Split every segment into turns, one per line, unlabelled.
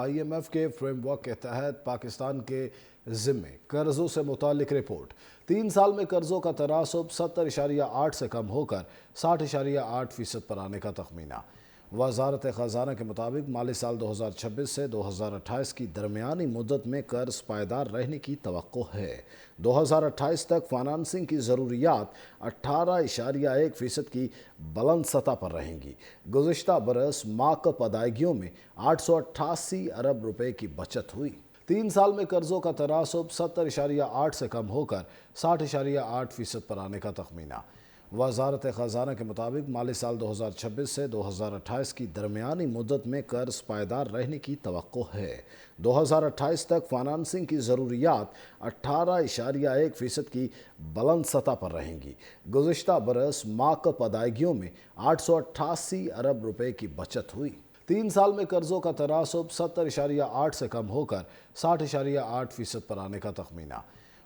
IMF کے frame work کے تحت پاکستان کے ذمے قرضوں سے متعلق رپورٹ 3 سال میں قرضوں کا تناسب 70.8 سے کم ہو کر 60.8% پر آنے کا تخمینہ۔ وزارت خزانہ کے مطابق مالی سال 2026 سے 2028 کی درمیانی مدت میں قرض پائیدار رہنے کی توقع ہے۔ 2028 تک فائنانسنگ کی ضروریات 18.1% کی بلند سطح پر رہیں گی۔ گزشتہ برس معاکف ادائیگیوں میں 888 ارب روپے کی بچت ہوئی۔ 3 سال میں قرضوں کا تناسب 70.8 سے کم ہو کر 60.8% پر آنے کا تخمینہ۔ وزارت خزانہ کے مطابق مالی سال 2026 سے 2028 کی درمیانی مدت میں قرض پائیدار رہنے کی توقع ہے۔ 2028 تک فائنانسنگ کی ضروریات 18.1% کی بلند سطح پر رہیں گی۔ گزشتہ برس معاکف ادائیگیوں میں 888 ارب روپے کی بچت ہوئی۔ 3 سال میں قرضوں کا تناسب 70.8 سے کم ہو کر 60.8% پر آنے کا تخمینہ۔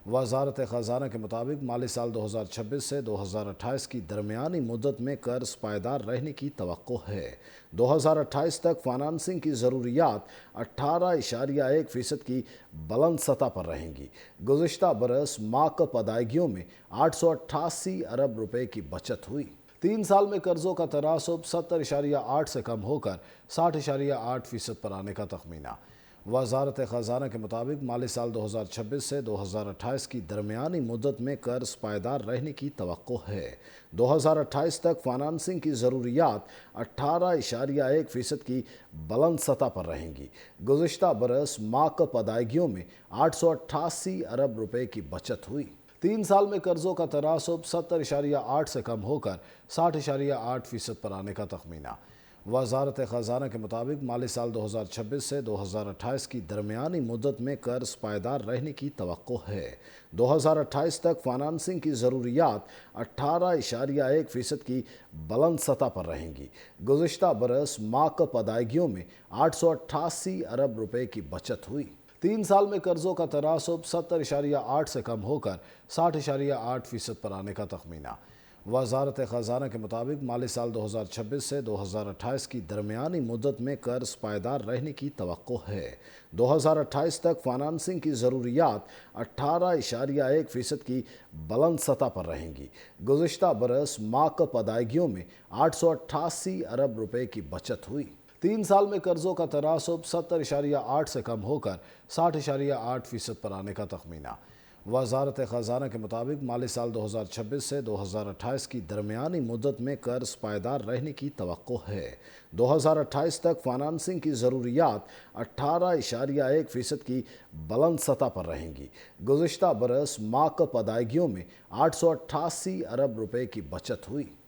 وزارت خزانہ کے مطابق مالی سال 2026 سے 2028 کی درمیانی مدت میں قرض پائیدار رہنے کی توقع ہے۔ 2028 تک فائنانسنگ کی ضروریات 18.1% کی بلند سطح پر رہیں گی۔ گزشتہ برس معاکف ادائیگیوں میں 888 ارب روپے کی بچت ہوئی۔ 3 سال میں قرضوں کا تناسب 70.8 سے کم ہو کر 60.8% پر آنے کا تخمینہ۔ وزارت خزانہ کے مطابق مالی سال 2026 سے 2028 کی درمیانی مدت میں قرض پائیدار رہنے کی توقع ہے۔ 2028 تک فائنانسنگ کی ضروریات 18.1% کی بلند سطح پر رہیں گی۔ گزشتہ برس معاکف ادائیگیوں میں 888 ارب روپے کی بچت ہوئی۔ 3 سال میں قرضوں کا تناسب 70.8 سے کم ہو کر 60.8% پر آنے کا تخمینہ۔ وزارت خزانہ کے مطابق مالی سال 2026 سے 2028 کی درمیانی مدت میں قرض پائیدار رہنے کی توقع ہے۔ 2028 تک فائنانسنگ کی ضروریات 18.1% کی بلند سطح پر رہیں گی۔ گزشتہ برس معاکف ادائیگیوں میں 888 ارب روپے کی بچت ہوئی۔ 3 سال میں قرضوں کا تناسب 70.8 سے کم ہو کر 60.8% پر آنے کا تخمینہ۔ وزارت خزانہ کے مطابق مالی سال 2026 سے 2028 کی درمیانی مدت میں قرض پائیدار رہنے کی توقع ہے۔ 2028 تک فائنانسنگ کی ضروریات 18.1% کی بلند سطح پر رہیں گی۔ گزشتہ برس معاکف ادائیگیوں میں 888 ارب روپے کی بچت ہوئی۔ 3 سال میں قرضوں کا تناسب 70.8 سے کم ہو کر 60.8% پر آنے کا تخمینہ۔ وزارت خزانہ کے مطابق مالی سال 2026 سے 2028 کی درمیانی مدت میں قرض پائیدار رہنے کی توقع ہے۔ 2028 تک فائنانسنگ کی ضروریات 18.1% کی بلند سطح پر رہیں گی۔ گزشتہ برس معاکف ادائیگیوں میں 888 ارب روپے کی بچت ہوئی۔